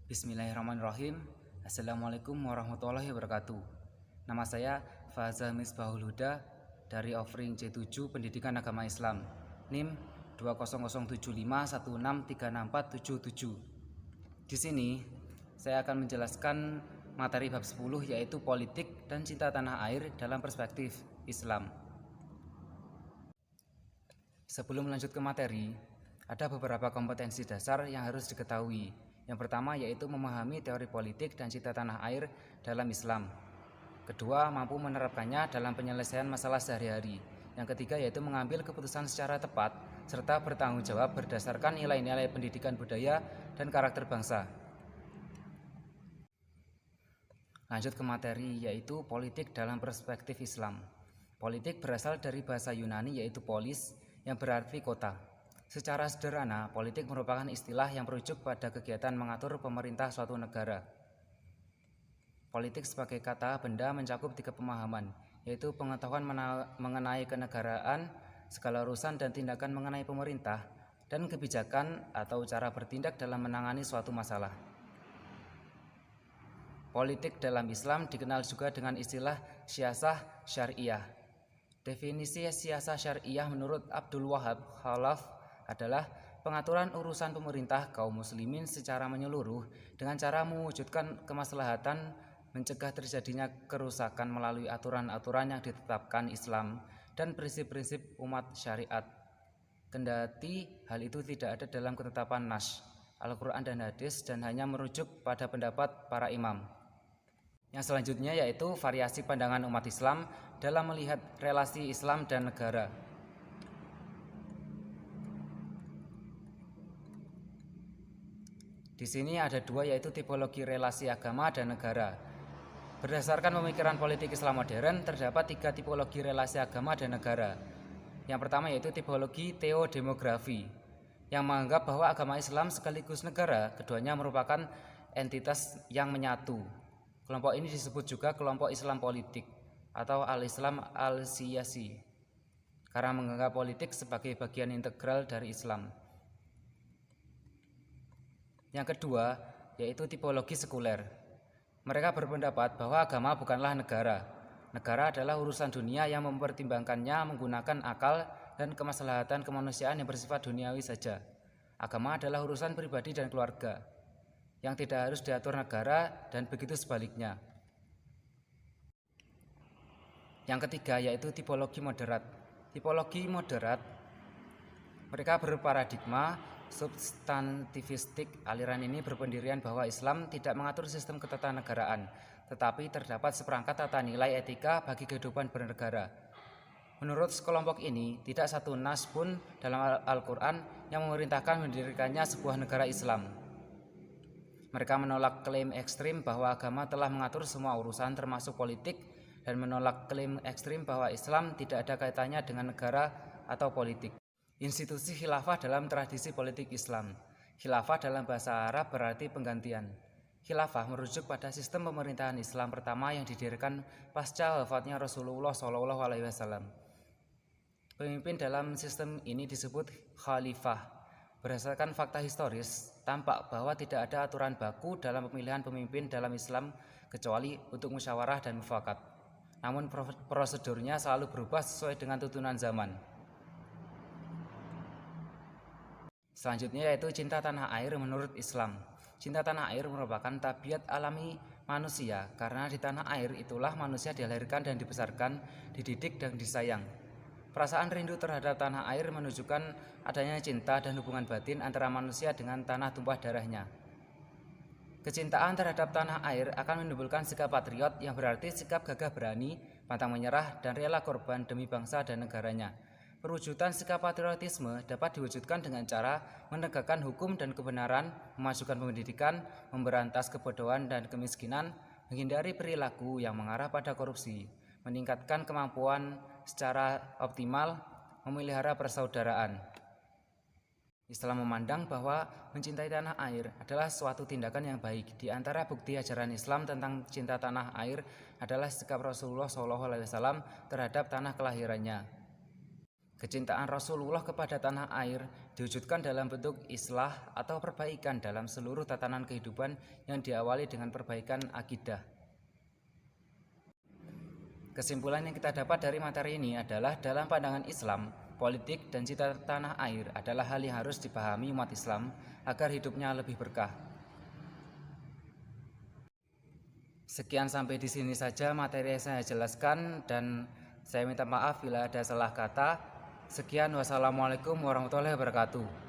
Bismillahirrahmanirrahim. Assalamualaikum warahmatullahi wabarakatuh. Nama saya Faza Misbahul Huda dari Offering C7 Pendidikan Agama Islam, NIM 2007516364777. Di sini saya akan menjelaskan materi bab 10, yaitu politik dan cinta tanah air dalam perspektif Islam. Sebelum lanjut ke materi, ada beberapa kompetensi dasar yang harus diketahui. Yang pertama yaitu memahami teori politik dan cinta tanah air dalam Islam. Kedua, mampu menerapkannya dalam penyelesaian masalah sehari-hari. Yang ketiga yaitu mengambil keputusan secara tepat serta bertanggung jawab berdasarkan nilai-nilai pendidikan budaya dan karakter bangsa. Lanjut ke materi, yaitu politik dalam perspektif Islam. Politik berasal dari bahasa Yunani yaitu polis, yang berarti kota. Secara sederhana, politik merupakan istilah yang merujuk pada kegiatan mengatur pemerintah suatu negara. Politik sebagai kata benda mencakup 3 pemahaman, yaitu pengetahuan mengenai kenegaraan, segala urusan dan tindakan mengenai pemerintah, dan kebijakan atau cara bertindak dalam menangani suatu masalah. Politik dalam Islam dikenal juga dengan istilah siyasah syariah. Definisi siyasah syariah menurut Abdul Wahab Khalaf adalah pengaturan urusan pemerintah kaum muslimin secara menyeluruh dengan cara mewujudkan kemaslahatan, mencegah terjadinya kerusakan melalui aturan-aturan yang ditetapkan Islam dan prinsip-prinsip umat syariat. Kendati hal itu tidak ada dalam ketetapan Nas, Al-Quran dan Hadis, dan hanya merujuk pada pendapat para imam. Yang selanjutnya yaitu variasi pandangan umat Islam dalam melihat relasi Islam dan negara. Di sini ada 2, yaitu tipologi relasi agama dan negara. Berdasarkan pemikiran politik Islam modern, terdapat 3 tipologi relasi agama dan negara. Yang pertama yaitu tipologi teodemografi, yang menganggap bahwa agama Islam sekaligus negara, keduanya merupakan entitas yang menyatu. Kelompok ini disebut juga kelompok Islam politik atau al-Islam al-siyasi, karena menganggap politik sebagai bagian integral dari Islam. Yang kedua yaitu tipologi sekuler. Mereka berpendapat bahwa agama bukanlah negara. Negara adalah urusan dunia yang mempertimbangkannya menggunakan akal dan kemaslahatan kemanusiaan yang bersifat duniawi saja. Agama adalah urusan pribadi dan keluarga yang tidak harus diatur negara, dan begitu sebaliknya. Yang ketiga yaitu tipologi moderat. Tipologi moderat, mereka berparadigma substantivistik. Aliran ini berpendirian bahwa Islam tidak mengatur sistem ketatanegaraan, tetapi terdapat seperangkat tata nilai etika bagi kehidupan bernegara. Menurut sekelompok ini, tidak satu nas pun dalam Al-Quran yang memerintahkan mendirikannya sebuah negara Islam. Mereka menolak klaim ekstrim bahwa agama telah mengatur semua urusan termasuk politik, dan menolak klaim ekstrim bahwa Islam tidak ada kaitannya dengan negara atau politik. Institusi khilafah dalam tradisi politik Islam. Khilafah dalam bahasa Arab berarti penggantian. Khilafah merujuk pada sistem pemerintahan Islam pertama yang didirikan pasca wafatnya Rasulullah SAW. Pemimpin dalam sistem ini disebut khalifah. Berdasarkan fakta historis, tampak bahwa tidak ada aturan baku dalam pemilihan pemimpin dalam Islam kecuali untuk musyawarah dan mufakat. Namun prosedurnya selalu berubah sesuai dengan tuntunan zaman. Selanjutnya yaitu cinta tanah air menurut Islam. Cinta tanah air merupakan tabiat alami manusia, karena di tanah air itulah manusia dilahirkan dan dibesarkan, dididik dan disayang. Perasaan rindu terhadap tanah air menunjukkan adanya cinta dan hubungan batin antara manusia dengan tanah tumpah darahnya. Kecintaan terhadap tanah air akan menimbulkan sikap patriot, yang berarti sikap gagah berani, pantang menyerah, dan rela korban demi bangsa dan negaranya. Perwujudan sikap patriotisme dapat diwujudkan dengan cara menegakkan hukum dan kebenaran, memajukan pendidikan, memberantas kebodohan dan kemiskinan, menghindari perilaku yang mengarah pada korupsi, meningkatkan kemampuan secara optimal, memelihara persaudaraan. Islam memandang bahwa mencintai tanah air adalah suatu tindakan yang baik. Di antara bukti ajaran Islam tentang cinta tanah air adalah sikap Rasulullah SAW terhadap tanah kelahirannya. Kecintaan Rasulullah kepada tanah air diwujudkan dalam bentuk islah atau perbaikan dalam seluruh tatanan kehidupan yang diawali dengan perbaikan akidah. Kesimpulan yang kita dapat dari materi ini adalah dalam pandangan Islam, politik dan cita tanah air adalah hal yang harus dipahami umat Islam agar hidupnya lebih berkah. Sekian sampai di sini saja materi yang saya jelaskan dan saya minta maaf bila ada salah kata. Sekian, wassalamualaikum warahmatullahi wabarakatuh.